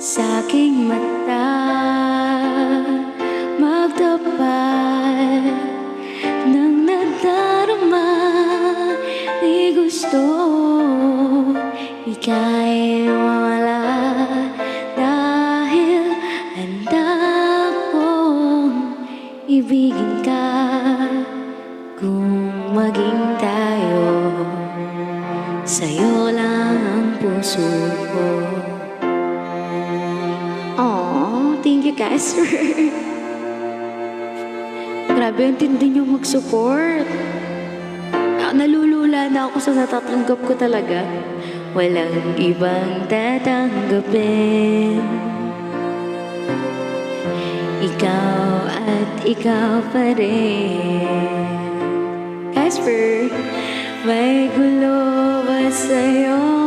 sa aking mata magtapat ng nadarama. Di gusto ika'y wala dahil handa kong ibigin ka kung maging tayo. Sa'yo lang ang puso ko. Aww, thank you guys. Grabe, ang tindi niyo mag-support. Nalulula na ako sa natatanggap ko talaga. Walang ibang tatanggapin. Ikaw at ikaw pa rin. Casper, may gulo ba sa'yo?